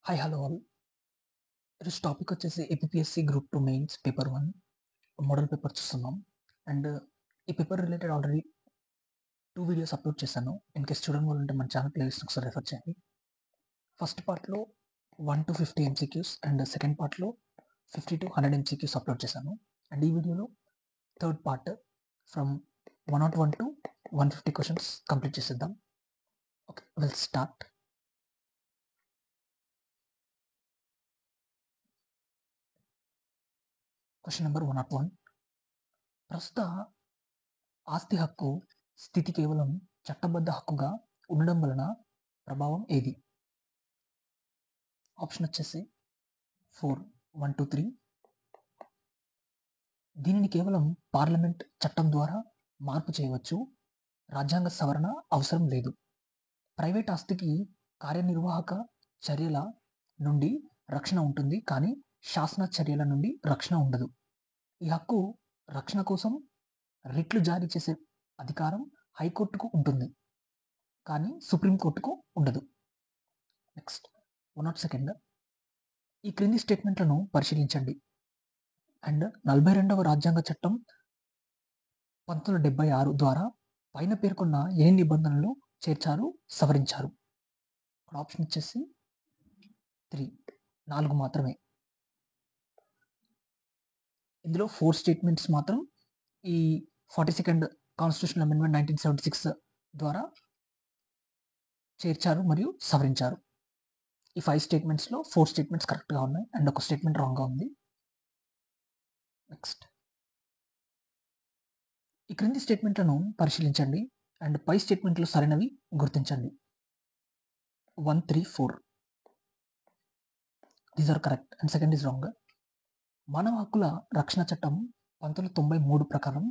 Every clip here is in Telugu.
Hi hello all. ఈరోజు టాపిక్ వచ్చేసి APSC group 2 mains paper 1 model paper చూస్తున్నాం. అండ్ ఈ paper related already 2 videos upload చేశాను. ఇన్ కేస్ చూడని వాళ్ళు ఉంటే మన ఛానల్ ప్లేలిస్ట్ ఒకసారి రెఫర్ చేయండి. ఫస్ట్ పార్ట్లో 1 to 50 MCQs అండ్ సెకండ్ పార్ట్లో 50 to 100 MCQs అప్లోడ్ చేశాను. అండ్ ఈ వీడియోలో third part from 101 to 150 questions complete చేసేద్దాం. Okay, will start. Question number 101. ప్రస్తుత ఆస్తి హక్కు స్థితి కేవలం చట్టబద్ధ హక్కుగా ఉండడం వలన ప్రభావం ఏది? ఆప్షన్ వచ్చేసి 4, 1, 2, 3. దీనిని కేవలం పార్లమెంట్ చట్టం ద్వారా మార్పు చేయవచ్చు. రాజ్యాంగ సవరణ అవసరం లేదు. ప్రైవేట్ ఆస్తికి కార్యనిర్వాహక చర్యల నుండి రక్షణ ఉంటుంది, కానీ శాసన చర్యల నుండి రక్షణ ఉండదు. ఈ హక్కు రక్షణ కోసం రిట్లు జారీ చేసే అధికారం హైకోర్టుకు ఉంటుంది, కానీ సుప్రీంకోర్టుకు ఉండదు. నెక్స్ట్ 102. ఈ క్రింది స్టేట్మెంట్లను పరిశీలించండి. అండ్ 42వ రాజ్యాంగ చట్టం 1976 ద్వారా పైన పేర్కొన్న ఏ నిబంధనలు చేర్చారు, సవరించారు? ఆప్షన్ వచ్చేసి 3, 4 మాత్రమే. ఇందులో 4 స్టేట్మెంట్స్ మాత్రం ఈ 42nd కాన్స్టిట్యూషన్ అమెండ్మెంట్ 1976 ద్వారా చేర్చారు మరియు సవరించారు. ఈ 5 స్టేట్మెంట్స్లో 4 స్టేట్మెంట్స్ కరెక్ట్గా ఉన్నాయి అండ్ ఒక స్టేట్మెంట్ రాంగ్గా ఉంది. నెక్స్ట్, ఈ క్రింది స్టేట్మెంట్లను పరిశీలించండి అండ్ పై స్టేట్మెంట్లు సరైనవి గుర్తించండి. 1, 3, 4 these are correct and second is wrong. మానవ హక్కుల రక్షణ చట్టం 1993 ప్రకారం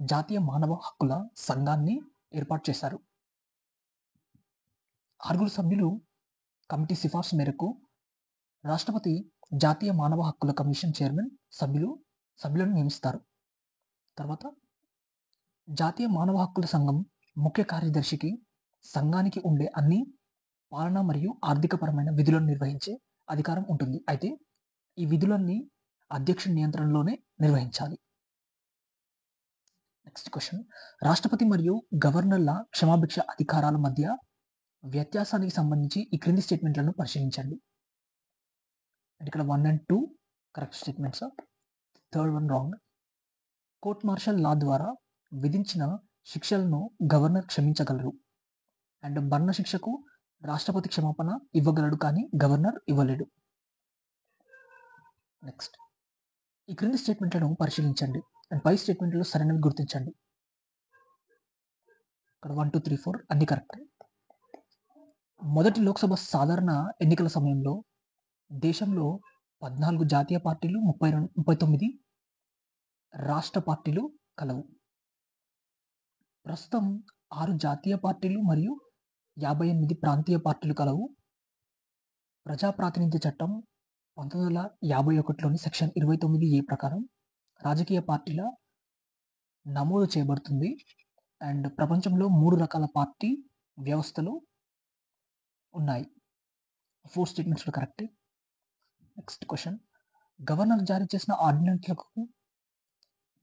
జాతీయ మానవ హక్కుల సంఘాన్ని ఏర్పాటు చేశారు. 6 సభ్యులు కమిటీ సిఫార్సు మేరకు రాష్ట్రపతి జాతీయ మానవ హక్కుల కమిషన్ చైర్మన్ సభ్యులను నియమిస్తారు. తర్వాత జాతీయ మానవ హక్కుల సంఘం ముఖ్య కార్యదర్శికి సంఘానికి ఉండే అన్ని పాలన మరియు ఆర్థికపరమైన విధులను నిర్వహించే అధికారం ఉంటుంది. అయితే ఈ విధులన్నీ అధ్యక్షుడి నియంత్రణలోనే నిర్వహించాలి. నెక్స్ట్ క్వశ్చన్, రాష్ట్రపతి మరియు గవర్నర్ల క్షమాభిక్ష అధికారాల మధ్య వ్యత్యాసానికి సంబంధించి ఈ క్రింది స్టేట్మెంట్లను పరిశీలించండి. ఇక్కడ 1 and 2 correct statements, third one wrong. Court martial law ద్వారా విధించిన శిక్షలను గవర్నర్ క్షమించగలరు అండ్ మరణ శిక్షకు రాష్ట్రపతి క్షమాపణ ఇవ్వగలడు, కానీ గవర్నర్ ఇవ్వలేడు. నెక్స్ట్, ఈ క్రింది స్టేట్మెంట్లను పరిశీలించండి అండ్ పై స్టేట్మెంట్లో సరైనవి గుర్తించండి. ఇక్కడ 1, 2, 3, 4 అన్ని కరెక్ట్. మొదటి లోక్సభ సాధారణ ఎన్నికల సమయంలో దేశంలో 14 జాతీయ పార్టీలు, 39 రాష్ట్ర పార్టీలు కలవు. ప్రస్తుతం 6 జాతీయ పార్టీలు మరియు 58 ప్రాంతీయ పార్టీలు కలవు. ప్రజా ప్రాతినిధ్య చట్టం 1951లోని సెక్షన్ 29A ప్రకారం రాజకీయ పార్టీల నమోదు చేయబడుతుంది అండ్ ప్రపంచంలో 3 రకాల పార్టీ వ్యవస్థలు ఉన్నాయి. 4 statements correct. Next question, governor జారీ చేసిన ఆర్డినెన్స్లకు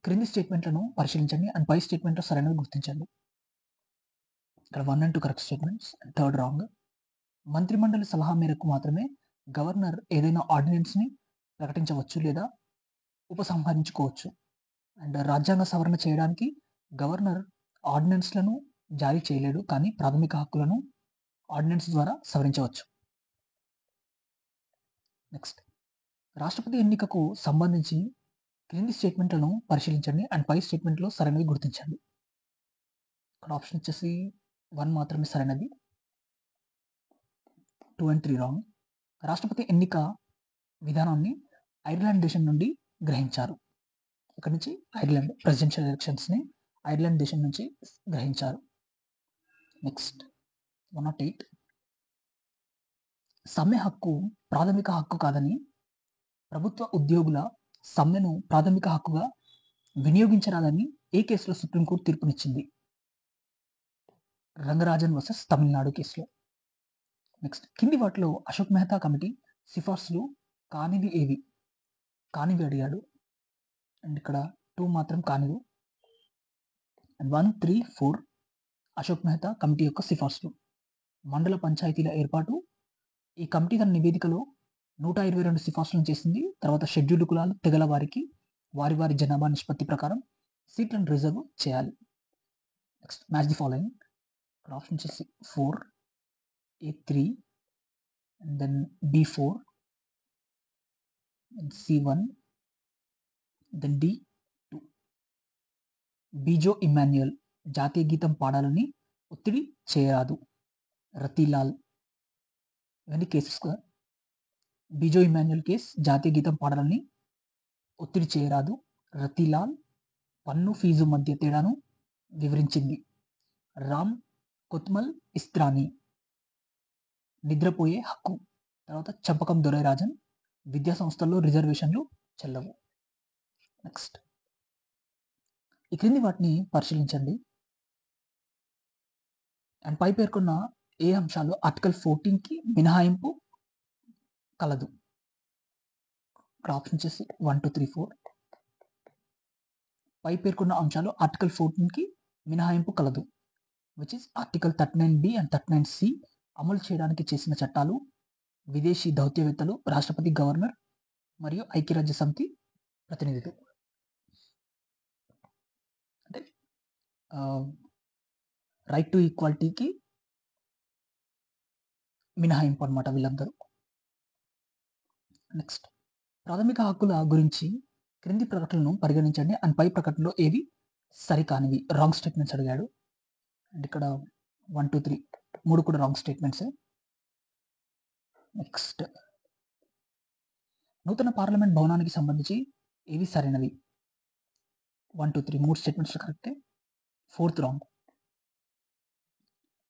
క్రింది స్టేట్మెంట్లను పరిశీలించండి అండ్ పై స్టేట్మెంట్లో సరైనవి గుర్తించండి. ఇక్కడ 1 and 2 correct statements, third wrong. మంత్రిమండలి సలహా మేరకు మాత్రమే గవర్నర్ ఏదైనా ఆర్డినెన్స్ని ప్రకటించవచ్చు లేదా ఉపసంహరించుకోవచ్చు అండ్ రాజ్యాంగ సవరణ చేయడానికి గవర్నర్ ఆర్డినెన్స్లను జారీ చేయలేడు, కానీ ప్రాథమిక హక్కులను ఆర్డినెన్స్ ద్వారా సవరించవచ్చు. నెక్స్ట్, రాష్ట్రపతి ఎన్నికకు సంబంధించి క్రింది స్టేట్మెంట్లను పరిశీలించండి అండ్ పై స్టేట్మెంట్లో సరైనవి గుర్తించండి. ఇక్కడ ఆప్షన్ వచ్చేసి 1 మాత్రమే సరైనది, 2 and 3 రాంగ్. రాష్ట్రపతి ఎన్నిక విధానాన్ని ఐర్లాండ్ దేశం నుండి గ్రహించారు. ఇక్కడ నుంచి ఐర్లాండ్ ప్రెసిడెన్షియల్ ఎలక్షన్స్ని ఐర్లాండ్ దేశం నుంచి గ్రహించారు. నెక్స్ట్ 108. సమ్మె హక్కు ప్రాథమిక హక్కు కాదని ప్రభుత్వ ఉద్యోగుల సమ్మెను ప్రాథమిక హక్కుగా వినియోగించరాదని ఏ కేసులో సుప్రీంకోర్టు తీర్పునిచ్చింది? రంగరాజన్ వర్సెస్ తమిళనాడు కేసులో. నెక్స్ట్ కింది వాటిలో అశోక్ మెహతా కమిటీ సిఫార్సులు కానివి ఏవి? కానివి అడిగాడు. అండ్ ఇక్కడ 2 మాత్రం కానివి. అండ్ 1, 3, 4 అశోక్ మెహతా కమిటీ యొక్క సిఫార్సులు. మండల పంచాయతీల ఏర్పాటు. ఈ కమిటీ తన నివేదికలో 122 సిఫార్సులను చేసింది. తర్వాత షెడ్యూల్డ్ కులాలు, తెగల వారికి వారి వారి జనాభా నిష్పత్తి ప్రకారం సీట్లను రిజర్వ్ చేయాలి. Next match the following. ఇక్కడ ఆప్షన్ వచ్చేసి 4, A3, and then B4, and C1, then D2. బీజో Emmanuel జాతీయ గీతం పాడాలని ఒత్తిడి చేయరాదు. రతీలాల్. ఇవన్నీ కేసెస్ కదా. బీజో ఇమాన్యుయల్ కేస్ జాతీయ గీతం పాడాలని ఒత్తిడి చేయరాదు. రతీలాల్ పన్ను ఫీజు మధ్య తేడాను వివరించింది. రామ్ కొత్మల్ ఇస్త్రాని నిద్రపోయే హక్కు. తర్వాత చంపకం దొరైరాజన్ విద్యా సంస్థల్లో రిజర్వేషన్లు చెల్లవు. నెక్స్ట్ ఈ క్రింది వాటిని పరిశీలించండి. అండ్ పై పేర్కొన్న ఏ అంశాలు ఆర్టికల్ 14కి మినహాయింపు కలదు? ఇక్కడ ఆప్షన్ వచ్చేసి 1, 2, 3, 4. పై పేర్కొన్న అంశాలు ఆర్టికల్ 14కి మినహాయింపు కలదు. Which is article 39B and 39C అమలు చేయడానికి చేసిన చట్టాలు, విదేశీ దౌత్యవేత్తలు, రాష్ట్రపతి, గవర్నర్ మరియు ఐక్యరాజ్య సమితి ప్రతినిధులు. అంటే రైట్ టు ఈక్వాలిటీకి మినహాయింపు అనమాట వీళ్ళందరూ. నెక్స్ట్ ప్రాథమిక హక్కుల గురించి క్రింది ప్రకటనలను పరిగణించండి అండ్ పై ప్రకటనలో ఏవి సరికానివి? రాంగ్ స్టేట్మెంట్స్ అడిగాడు. అండ్ ఇక్కడ 1, 2, 3 3 కూడా రాంగ్ స్టేట్మెంట్స్. నెక్స్ట్ నూతన పార్లమెంట్ భవనానికి సంబంధించి ఏవి సరైనవి? 1, 2, 3 3 స్టేట్మెంట్స్ కరెక్టే. 4th wrong.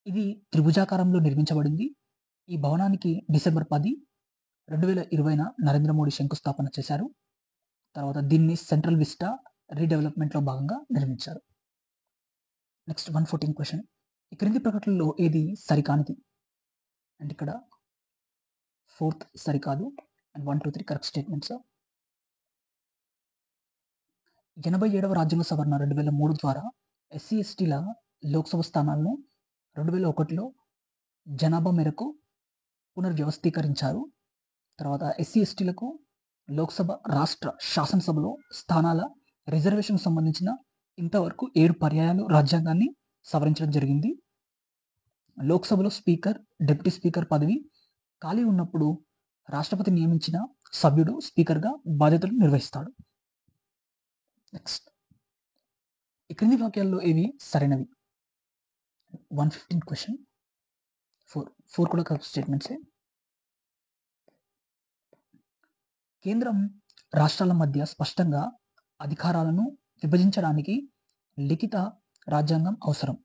ఇది త్రిభుజాకారంలో నిర్మించబడింది. ఈ భవనానికి డిసెంబర్ 10, 2020 నరేంద్ర మోడీ శంకుస్థాపన చేశారు. తర్వాత దీన్ని సెంట్రల్ విస్టా రీడెవలప్మెంట్లో భాగంగా నిర్మించారు. Next 114 question. ఈ క్రింది ప్రకటనలో ఏది సరికానిది? అండ్ ఇక్కడ 4th సరికాదు. And 1, 2, 3 correct statements. 87వ రాజ్యాంగ సవరణ 2003 ద్వారా ఎస్సీ ఎస్టీల లోక్సభ స్థానాలను 2001లో జనాభా మేరకు పునర్వ్యవస్థీకరించారు. తర్వాత ఎస్సీ ఎస్టీలకు లోక్సభ, రాష్ట్ర శాసనసభలో స్థానాల రిజర్వేషన్ సంబంధించిన ఇంతవరకు 7 పర్యాయాలు రాజ్యాంగాన్ని సవరించడం జరిగింది. లోక్సభలో స్పీకర్, డిప్యూటీ స్పీకర్ పదవి ఖాళీ ఉన్నప్పుడు రాష్ట్రపతి నియమించిన సభ్యుడు స్పీకర్గా బాధ్యతలు నిర్వహిస్తాడు. నెక్స్ట్ ఈ క్రింది వాక్యాల్లో ఏవి సరైనవి? 115 క్వశ్చన్. 4 కూడా కరెక్ట్ స్టేట్మెంట్సే. కేంద్రం రాష్ట్రాల మధ్య స్పష్టంగా అధికారాలను విభజించడానికి లిఖిత రాజ్యాంగం అవసరం.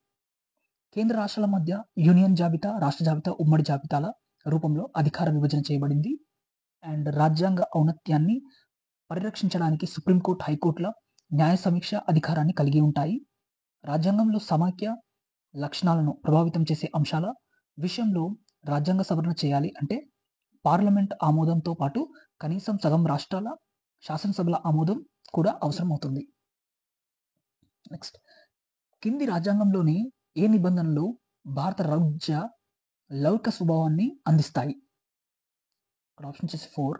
కేంద్ర రాష్ట్రాల మధ్య యూనియన్ జాబితా, రాష్ట్ర జాబితా, ఉమ్మడి జాబితాల రూపంలో అధికార విభజన చేయబడింది. అండ్ రాజ్యాంగ ఔన్నత్యాన్ని పరిరక్షించడానికి సుప్రీంకోర్టు, హైకోర్టుల న్యాయ సమీక్ష అధికారాన్ని కలిగి ఉంటాయి. రాజ్యాంగంలో సమాఖ్య లక్షణాలను ప్రభావితం చేసే అంశాల విషయంలో రాజ్యాంగ సవరణ చేయాలి అంటే పార్లమెంట్ ఆమోదంతో పాటు కనీసం సగం రాష్ట్రాల శాసనసభల ఆమోదం కూడా అవసరం అవుతుంది. నెక్స్ట్ కింది రాజ్యాంగంలోని ఏ నిబంధనలు భారత రాజ్య లౌకిక స్వభావాన్ని అందిస్తాయి? ఇక్కడ ఆప్షన్ వచ్చేసి 4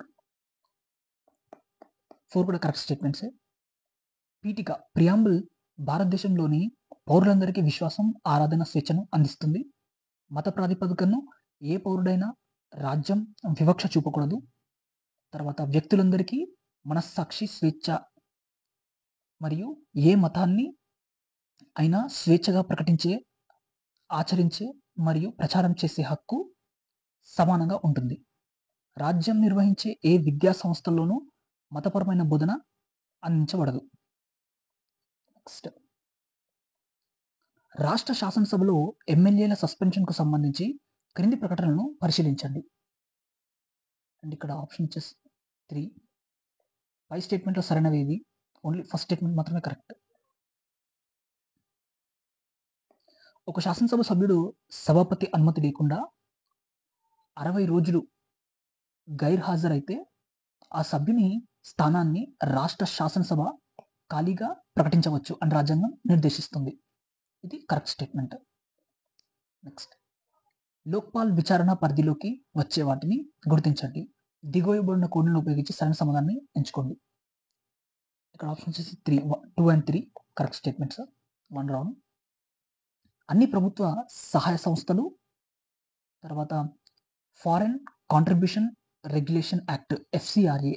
కూడా కరెక్ట్ స్టేట్మెంట్సే. పీఠిక ప్రియాంబుల్ భారతదేశంలోని పౌరులందరికీ విశ్వాసం, ఆరాధన స్వేచ్ఛను అందిస్తుంది. మత ప్రాతిపదికను ఏ పౌరుడైనా రాజ్యం వివక్ష చూపకూడదు. తర్వాత వ్యక్తులందరికీ మనస్సాక్షి స్వేచ్ఛ మరియు ఏ మతాన్ని అయినా స్వేచ్ఛగా ప్రకటించే, ఆచరించే మరియు ప్రచారం చేసే హక్కు సమానంగా ఉంటుంది. రాజ్యం నిర్వహించే ఏ విద్యా సంస్థల్లోనూ మతపరమైన బోధన అందించబడదు. నెక్స్ట్ రాష్ట్ర శాసనసభలో ఎమ్మెల్యేల సస్పెన్షన్కు సంబంధించి క్రింది ప్రకటనలను పరిశీలించండి. అండ్ ఇక్కడ ఆప్షన్ వచ్చేసి 3. పై స్టేట్మెంట్లో సరైనవి ఏవి? ఓన్లీ ఫస్ట్ స్టేట్మెంట్ మాత్రమే కరెక్ట్. ఒక శాసనసభ సభ్యుడు సభాపతి అనుమతి లేకుండా 60 రోజులు గైర్హాజరైతే ఆ సభ్యుని స్థానాన్ని రాష్ట్ర శాసనసభ ఖాళీగా ప్రకటించవచ్చు అని రాజ్యాంగం నిర్దేశిస్తుంది. ఇది కరెక్ట్ స్టేట్మెంట్. నెక్స్ట్, లోక్పాల్ విచారణ పరిధిలోకి వచ్చే వాటిని గుర్తించండి. దిగువబడిన కోడ్లను ఉపయోగించి సరైన సమాధానాన్ని ఎంచుకోండి. ఇక్కడ ఆప్షన్ వచ్చేసి 2 and 3 కరెక్ట్ స్టేట్మెంట్స్, 1 రాంగ్. అన్ని ప్రభుత్వ సహాయ సంస్థలు, తర్వాత foreign contribution regulation act FCRA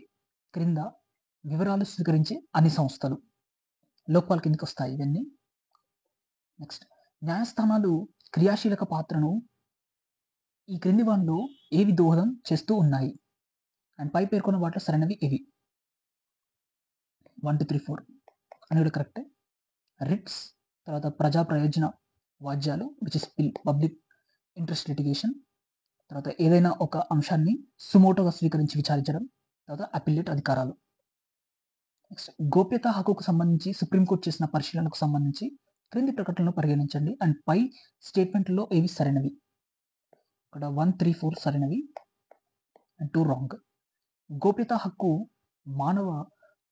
క్రింద వివరాలు స్వీకరించే అన్ని సంస్థలు లోక్పాల్ కిందకి వస్తాయి ఇవన్నీ. నెక్స్ట్, న్యాయస్థానాలు క్రియాశీలక పాత్రను ఈ క్రింది వాటిలో ఏవి దోహదం చేస్తూ ఉన్నాయి అండ్ పై పేర్కొన్న వాటిలో సరైనవి ఏవి? 1 2 3 4 అని కూడా కరెక్టే. రిట్స్, తర్వాత ప్రజా ప్రయోజన వాద్యాలు which is public interest litigation, తర్వాత ఏదైనా ఒక అంశాన్ని సుమోటోగా స్వీకరించి విచారించడం, తర్వాత అపిలేట్ అధికారాలు. నెక్స్ట్, గోప్యతా హక్కుకు సంబంధించి సుప్రీంకోర్టు చేసిన పరిశీలనకు సంబంధించి క్రింది ప్రకటనలు పరిగణించండి అండ్ పై స్టేట్మెంట్లో ఏవి సరైనవి? ఇక్కడ 1 3 4 సరైనవి అండ్ 2 రాంగ్. గోప్యతా హక్కు మానవ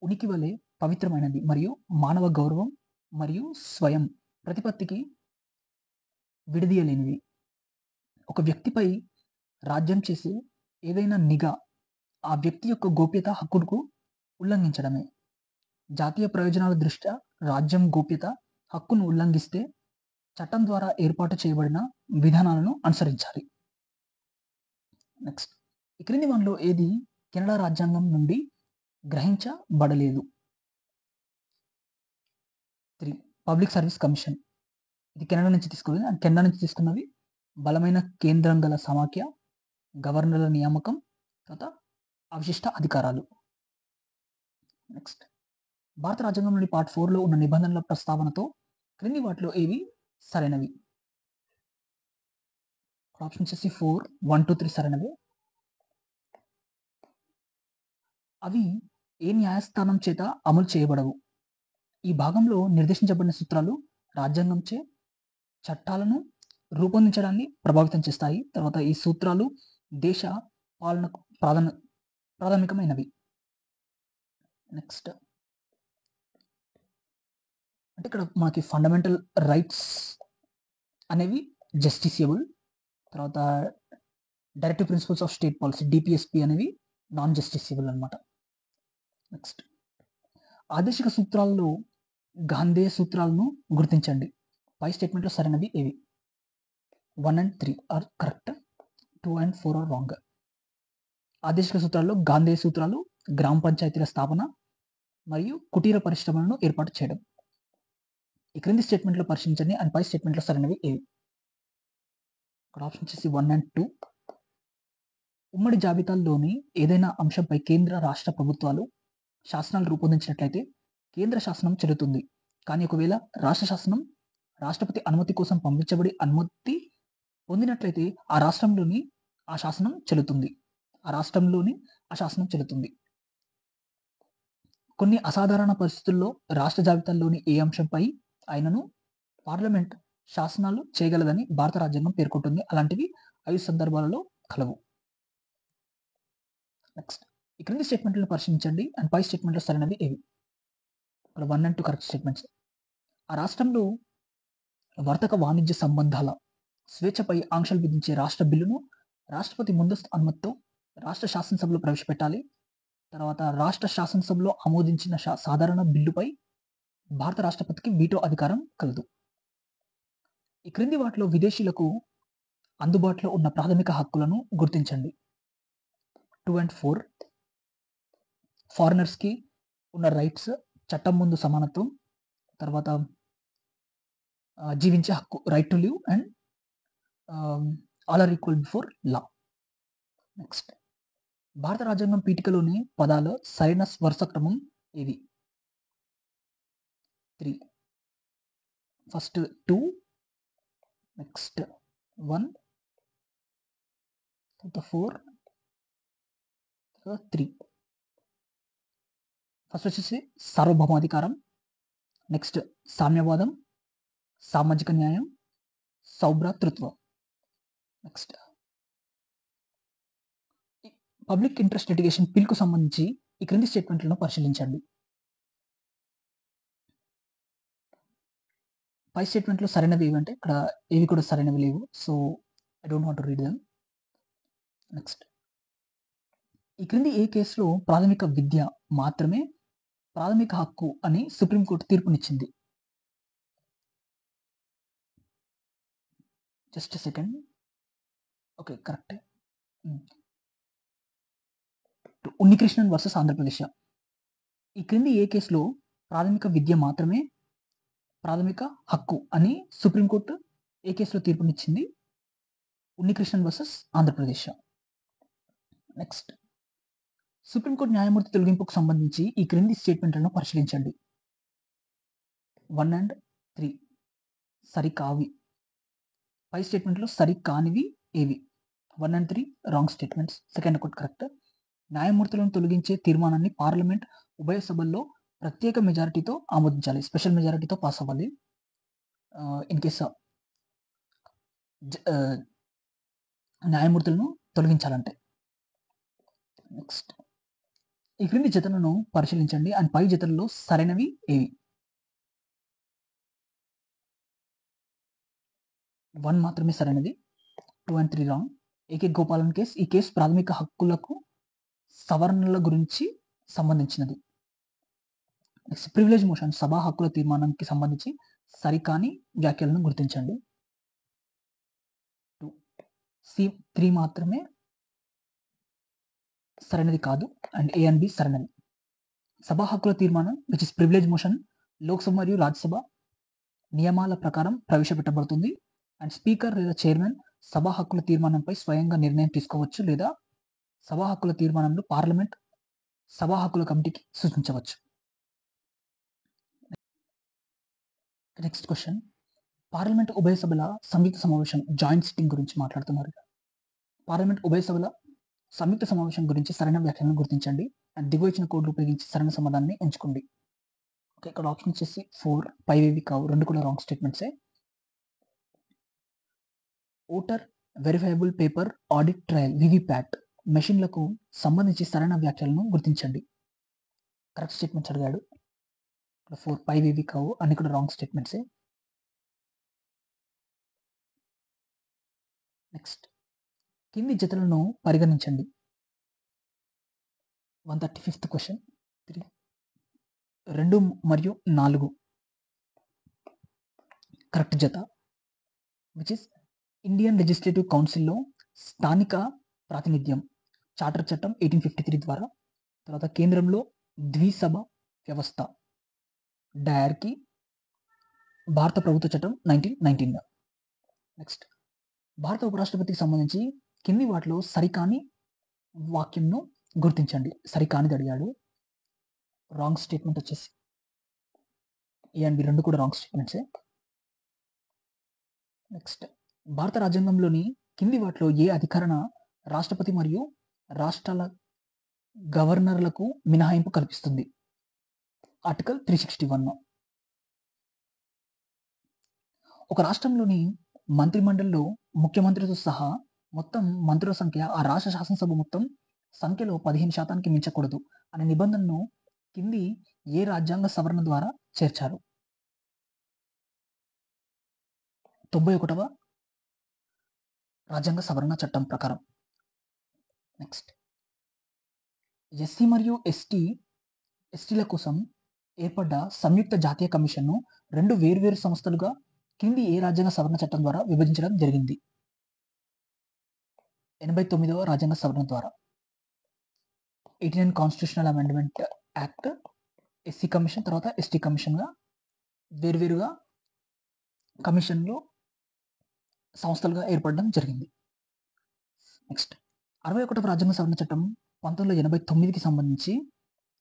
ఉనికి వలె పవిత్రమైనది మరియు మానవ గౌరవం మరియు స్వయం ప్రతిపత్తికి విడదీయలేనిది. ఒక వ్యక్తిపై రాజ్యం చేసే ఏదైనా నిఘా ఆ వ్యక్తి యొక్క గోప్యతా హక్కుకు ఉల్లంఘించడమే. జాతీయ ప్రయోజనాల దృష్ట్యా రాజ్యం గోప్యత హక్కును ఉల్లంఘిస్తే చట్టం ద్వారా ఏర్పాటు చేయబడిన విధానాలను అనుసరించాలి. నెక్స్ట్, ఈ క్రింది వాటిలో ఏది కెనడా రాజ్యాంగం నుండి గ్రహించబడలేదు? 3 పబ్లిక్ సర్వీస్ కమిషన్, ఇది కెనడా నుంచి తీసుకున్నది అండ్ కెనడా నుంచి తీసుకున్నవి బలమైన కేంద్రం గల సమాఖ్య, గవర్నర్ల నియామకం, తర్వాత అవశిష్ట అధికారాలు. నెక్స్ట్, భారత రాజ్యాంగం నుండి పార్ట్ 4లో ఉన్న నిబంధనల ప్రస్తావనతో క్రింది వాటిలో ఏవి సరైనవి? ఆప్షన్ వచ్చేసి 4 1 2 3 సరైనవి. అవి ఏ న్యాయస్థానం చేత అమలు చేయబడవు. ఈ భాగంలో నిర్దేశించబడిన సూత్రాలు రాజ్యాంగంచే చట్టాలను రూపొందించడాన్ని ప్రభావితం చేస్తాయి. తర్వాత ఈ సూత్రాలు దేశ పాలనకు ప్రాథమికమైనవి. నెక్స్ట్, అంటే ఇక్కడ మనకి ఫండమెంటల్ రైట్స్ అనేవి జస్టిసియబుల్, తర్వాత directive principles of state policy DPSP అనేవి నాన్ జస్టిసియబుల్ అనమాట. నెక్స్ట్, ఆదేశిక సూత్రాల్లో గాంధేయ సూత్రాలను గుర్తించండి. పై స్టేట్మెంట్లో సరైనవి ఏవి? 1 and 3 are correct, 2 and 4 are wrong. ఆదేశిక సూత్రాల్లో గాంధేయ సూత్రాలు గ్రామ పంచాయతీల స్థాపన మరియు కుటీర పరిశ్రమలను ఏర్పాటు చేయడం. ఈ క్రింది స్టేట్మెంట్లో పరిశీలించండి అండ్ పై స్టేట్మెంట్లో సరైనవి ఏవి? ఇక్కడ ఆప్షన్ వచ్చేసి 1 and 2. ఉమ్మడి జాబితాల్లోని ఏదైనా అంశంపై కేంద్ర రాష్ట్ర ప్రభుత్వాలు శాసనాలు రూపొందించినట్లయితే కేంద్ర శాసనం చెల్లుతుంది. కానీ ఒకవేళ రాష్ట్ర శాసనం రాష్ట్రపతి అనుమతి కోసం పంపించబడి అనుమతి పొందినట్లయితే ఆ రాష్ట్రంలోని ఆ శాసనం చెల్లుతుంది. కొన్ని అసాధారణ పరిస్థితుల్లో రాష్ట్ర జాబితాల్లోని ఏ అంశంపై ఆయనను పార్లమెంట్ శాసనాలు చేయగలదని భారత రాజ్యాంగం పేర్కొంటుంది. అలాంటివి 5 సందర్భాలలో కలవు. నెక్స్ట్, ఈ క్రింది స్టేట్మెంట్లను పరిశీలించండి అండ్ పై స్టేట్మెంట్లో సరైనవి ఏవి? ఇక్కడ 1 and 2 కరెక్ట్ స్టేట్మెంట్స్. ఆ రాష్ట్రంలో వర్తక వాణిజ్య సంబంధాల స్వేచ్ఛపై ఆంక్షలు విధించే రాష్ట్ర బిల్లును రాష్ట్రపతి ముందస్తు అనుమతితో రాష్ట్ర శాసనసభలో ప్రవేశపెట్టాలి. తర్వాత రాష్ట్ర శాసనసభలో ఆమోదించిన సాధారణ బిల్లుపై భారత రాష్ట్రపతికి వీటో అధికారం కలదు. ఈ క్రింది వాటిలో విదేశీయులకు అందుబాటులో ఉన్న ప్రాథమిక హక్కులను గుర్తించండి. 2 and 4 ఫారినర్స్కి ఉన్న రైట్స్, చట్టం ముందు సమానత్వం, తర్వాత జీవించే హక్కు, right to live and all are equal before law. Next, భారత రాజ్యాంగం పీఠికలోని పదాల సరైన వరుస క్రమం ఏది? 3 ఫస్ట్ 2, నెక్స్ట్ 1, తర్వాత 4, తర్వాత 3. ఫస్ట్ వచ్చేసి సార్వభౌమాధికారం, నెక్స్ట్ సామ్యవాదం, సామాజిక న్యాయం, సౌభ్రాతృత్వం. నెక్స్ట్ పబ్లిక్ ఇంట్రెస్ట్ లిటిగేషన్ బిల్కు సంబంధించి ఈ క్రింది స్టేట్మెంట్లను పరిశీలించండి. పై స్టేట్మెంట్లో సరైనవి ఏవి అంటే ఇక్కడ ఏవి కూడా సరైనవి లేవు. So I don't want to read them. Next, ఈ క్రింది ఏ కేసులో ప్రాథమిక విద్య మాత్రమే ప్రాథమిక హక్కు అని సుప్రీంకోర్టు తీర్పునిచ్చింది? Just second. Okay, correct. Unnikrishnan versus Andhra Pradesh. ఈ క్రింది ఏ కేసులో ప్రాథమిక విద్య మాత్రమే ప్రాథమిక హక్కు అని సుప్రీంకోర్టు ఏ కేసులో తీర్పునిచ్చింది? Unnikrishnan versus Andhra Pradesh. Next, supreme court న్యాయమూర్తి తొలగింపుకు సంబంధించి ఈ క్రింది స్టేట్మెంట్లను పరిశీలించండి. 1 and 3 సరికావి. పై స్టేట్మెంట్లో సరికానివి ఏవి? 1 and 3 రాంగ్ స్టేట్మెంట్స్. సెకండ్ ఒకటి కరెక్ట్. న్యాయమూర్తులను తొలగించే తీర్మానాన్ని పార్లమెంట్ ఉభయ సభల్లో ప్రత్యేక మెజారిటీతో ఆమోదించాలి. స్పెషల్ మెజారిటీతో పాస్ అవ్వాలి ఇన్ కేస్ న్యాయమూర్తులను తొలగించాలంటే. నెక్స్ట్, ఈ క్రింది జతలను పరిశీలించండి అండ్ పై జతలలో సరైనవి ఏవి? 1 మాత్రమే సరైనది. 2 and 3 wrong. AK Gopalan case. ఈ కేసు ప్రాథమిక హక్కులకు సవరణల గురించి సంబంధించినది. నెక్స్ట్, ప్రివిలేజ్ మోషన్ సభా హక్కుల తీర్మానానికి సంబంధించి సరికాని వ్యాఖ్యలను గుర్తించండి. 3 మాత్రమే సరైనది కాదు అండ్ ఏ అండ్ బి సరైనది. సభా హక్కుల తీర్మానం which is privilege motion Lok Sabha మరియు రాజ్యసభ నియమాల ప్రకారం ప్రవేశపెట్టబడుతుంది అండ్ స్పీకర్ లేదా చైర్మన్ సభా హక్కుల తీర్మానంపై స్వయంగా నిర్ణయం తీసుకోవచ్చు లేదా సభా హక్కుల తీర్మానంలో పార్లమెంట్ సభా హక్కుల కమిటీకి సూచించవచ్చు. నెక్స్ట్ క్వశ్చన్, పార్లమెంట్ ఉభయ సభల సంయుక్త సమావేశం జాయింట్ సిట్టింగ్ గురించి మాట్లాడుతున్నారు. పార్లమెంట్ ఉభయ సభల సంయుక్త సమావేశం గురించి సరైన వ్యాఖ్యలను గుర్తించండి అండ్ దిగువ ఇచ్చిన కోడ్లు ఉపయోగించి సరైన సమాధానాన్ని ఎంచుకోండి. ఓకే, ఇక్కడ ఆప్షన్ వచ్చేసి 4 పైవేవి కావు, రెండు కూడా రాంగ్ స్టేట్మెంట్సే. Voter verifiable paper audit trail VVPAT మెషిన్లకు సంబంధించి సరైన వ్యాఖ్యలను గుర్తించండి. కరెక్ట్ స్టేట్మెంట్స్ అడిగాడు. 4 పైవేవి కావు, అన్ని కూడా రాంగ్ స్టేట్మెంట్సే. నెక్స్ట్, కింది జతలను పరిగణించండి. 135th question. 2 మరియు 4 కరెక్ట్ జత విచ్ ఇస్ ఇండియన్ లెజిస్లేటివ్ కౌన్సిల్లో స్థానిక ప్రాతినిధ్యం చార్టర్ చట్టం 1853 ద్వారా, తర్వాత కేంద్రంలో ద్విసభ వ్యవస్థ డయర్కి భారత ప్రభుత్వ చట్టం 1919. నెక్స్ట్, భారత ఉపరాష్ట్రపతికి సంబంధించి కింది వాటిలో సరికాని వాక్యంను గుర్తించండి. సరికానిది అడిగాడు. రాంగ్ స్టేట్మెంట్ వచ్చేసి ఏ అండ్ బి రెండు కూడా రాంగ్ స్టేట్మెంట్సే. నెక్స్ట్, భారత రాజ్యాంగంలోని కింది వాటిలో ఏ అధికరణ రాష్ట్రపతి మరియు రాష్ట్రాల గవర్నర్లకు మినహాయింపు కల్పిస్తుంది? ఆర్టికల్ 361. ఒక రాష్ట్రంలోని మంత్రిమండలిలో ముఖ్యమంత్రితో సహా మొత్తం మంత్రుల సంఖ్య ఆ రాష్ట్ర శాసనసభ మొత్తం సంఖ్యలో 15% మించకూడదు అనే నిబంధనను కింది ఏ రాజ్యాంగ సవరణ ద్వారా చేర్చారు? 91వ రాజ్యాంగ సవరణ చట్టం ప్రకారం. నెక్స్ట్, ఎస్సీ మరియు ఎస్టీల కోసం ఏర్పడ్డ సంయుక్త జాతీయ కమిషన్ను 2 వేర్వేరు సంస్థలుగా కింది ఏ రాజ్యాంగ సవరణ చట్టం ద్వారా విభజించడం జరిగింది? 89వ రాజ్యాంగ సవరణ ద్వారా. 89 constitutional amendment act SC commission తర్వాత ఎస్టీ కమిషన్గా వేరువేరుగా కమిషన్లో సంస్థలుగా ఏర్పడడం జరిగింది. నెక్స్ట్, 61వ రాజ్యాంగ సవరణ చట్టం 1989కి సంబంధించి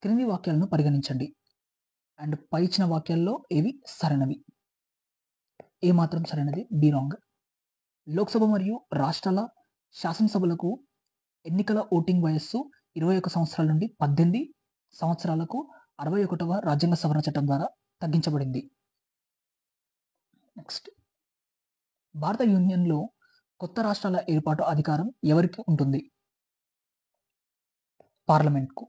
క్రింది వాక్యాలను పరిగణించండి అండ్ పై ఇచ్చిన వాక్యాల్లో ఏవి సరైనవి? ఏ మాత్రం సరైనది, బి రాంగ్. లోక్సభ మరియు రాష్ట్రాల శాసనసభలకు ఎన్నికల ఓటింగ్ వయస్సు 21 సంవత్సరాల నుండి 18 సంవత్సరాలకు 61వ రాజ్యాంగ సవరణ చట్టం ద్వారా తగ్గించబడింది. నెక్స్ట్, భారత యూనియన్లో కొత్త రాష్ట్రాల ఏర్పాటు అధికారం ఎవరికి ఉంటుంది? పార్లమెంట్‌కు.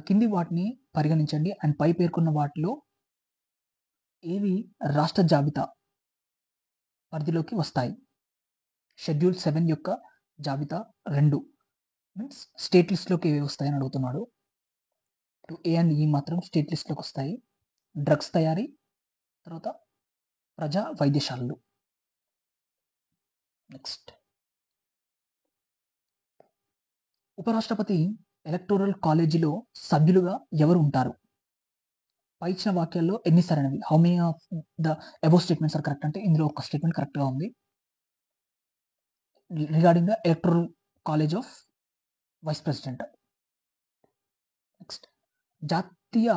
కింది వాటిని పరిగణించండి అండ్ పై పేర్కొన్న వాటిలో ఏవి రాష్ట్ర జాబితా పరిధిలోకి వస్తాయి? షెడ్యూల్ 7 యొక్క జాబితా 2 మీన్స్ స్టేట్ లిస్ట్‌లోకి ఏవి వస్తాయని అడుగుతున్నాడు. ఏ అండ్ ఈ మాత్రం స్టేట్ లిస్ట్‌లోకి వస్తాయి. డ్రగ్స్ తయారీ, తర్వాత ప్రజా వైద్యశాలలు. నెక్స్ట్, ఉపరాష్ట్రపతి ఎలక్టోరల్ కాలేజీలో సభ్యులుగా ఎవరు ఉంటారు? పై ఇచ్చిన వాక్యాల్లో ఎన్ని సరైనవి? How many of the above statements are correct అంటే ఇందులో ఒక స్టేట్మెంట్ కరెక్ట్‌గా ఉంది. Regarding the electoral college of vice president. Next, జాతీయ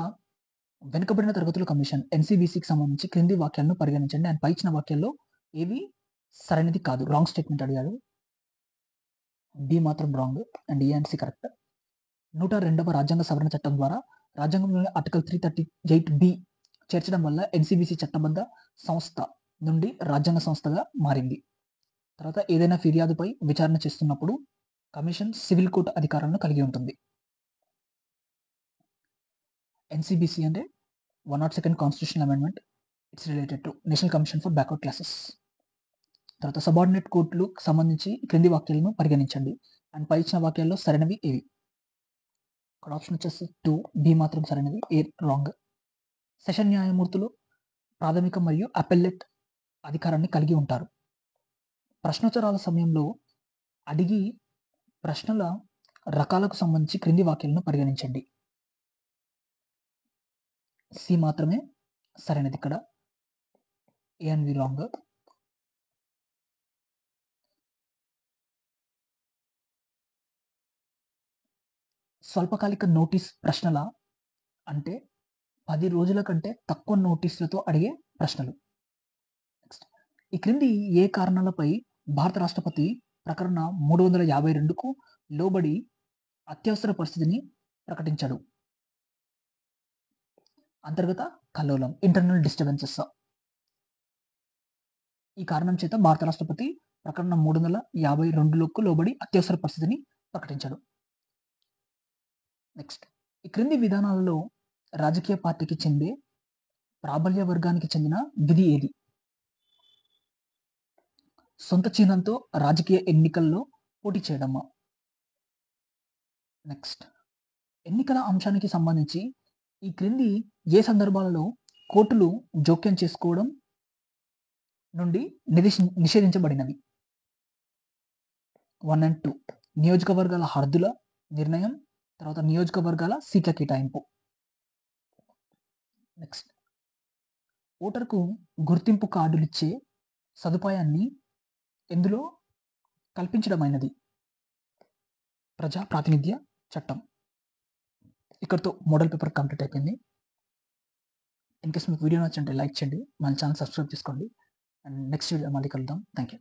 వెనుకబడిన తరగతుల కమిషన్ ఎన్సీబీసీకి సంబంధించి క్రింది వాక్యాలను పరిగణించండి అండ్ పై ఇచ్చిన వాక్యాల్లో ఏవి సరైనది కాదు? రాంగ్ స్టేట్మెంట్ అడిగాడు. బి మాత్రం wrong and A and C correct. 102వ రాజ్యాంగ సవరణ చట్టం ద్వారా రాజ్యాంగంలోని ఆర్టికల్ 338 చేర్చడం వల్ల ఎన్సీబీసీ చట్టబద్ధ సంస్థ నుండి రాజ్యాంగ సంస్థగా మారింది. తర్వాత ఏదైనా ఫిర్యాదుపై విచారణ చేస్తున్నప్పుడు కమిషన్ సివిల్ కోర్టు అధికారాలను కలిగి ఉంటుంది. ఎన్సీబీసీ అంటే 102nd constitutional amendment. It's related to national commission for backward classes. తర్వాత సబార్డినేట్ కోర్టులకు సంబంధించి క్రింది వాక్యాలను పరిగణించండి అండ్ పై ఇచ్చిన వాక్యాల్లో సరైనవి ఏవి? ఇక్కడ ఆప్షన్ వచ్చేసి 2, బి మాత్రం సరైనది, ఏ రాంగ్. సెషన్ న్యాయమూర్తులు ప్రాథమిక మరియు అపెల్లెట్ అధికారాన్ని కలిగి ఉంటారు. ప్రశ్నోత్తరాల సమయంలో అడిగి ప్రశ్నల రకాలకు సంబంధించి క్రింది వాక్యాలను పరిగణించండి. సి మాత్రమే సరైనది ఇక్కడ, ఏ అండ్ వి రాంగ్. స్వల్పకాలిక నోటీస్ ప్రశ్నల అంటే 10 రోజుల కంటే తక్కువ నోటీసులతో అడిగే ప్రశ్నలు. నెక్స్ట్, ఈ క్రింది ఏ కారణాలపై భారత రాష్ట్రపతి ప్రకరణ 352కు లోబడి అత్యవసర పరిస్థితిని ప్రకటించాడు? అంతర్గత కల్లోలం, ఇంటర్నల్ డిస్టర్బెన్సెస్. ఈ కారణం చేత భారత రాష్ట్రపతి ప్రకరణ 352కు లోబడి అత్యవసర పరిస్థితిని ప్రకటించాడు. నెక్స్ట్, ఈ క్రింది విధానాలలో రాజకీయ పార్టీకి చెందే ప్రాబల్య వర్గానికి చెందిన విధి ఏది? సొంత చిహ్నంతో రాజకీయ ఎన్నికల్లో పోటీ చేయడమా? నెక్స్ట్, ఎన్నికల అంశానికి సంబంధించి ఈ క్రింది ఏ సందర్భాలలో కోర్టులు జోక్యం చేసుకోవడం నుండి నిషేధించబడినవి? 1 and 2, నియోజకవర్గాల హద్దుల నిర్ణయం, తర్వాత నియోజకవర్గాల సీట్ల కేటాయింపు. నెక్స్ట్, ఓటర్కు గుర్తింపు కార్డులు ఇచ్చే సదుపాయాన్ని ఎందులో కల్పించడమైనది? ప్రజా ప్రాతినిధ్య చట్టం. ఇక్కడితో మోడల్ పేపర్ కంప్లీట్ అయిపోయింది. ఇన్ కేస్ మీకు వీడియో నచ్చింటే లైక్ చేయండి, మన ఛానల్ సబ్స్క్రైబ్ చేసుకోండి అండ్ నెక్స్ట్ వీడియో మళ్ళీ కలుద్దాం. Thank you.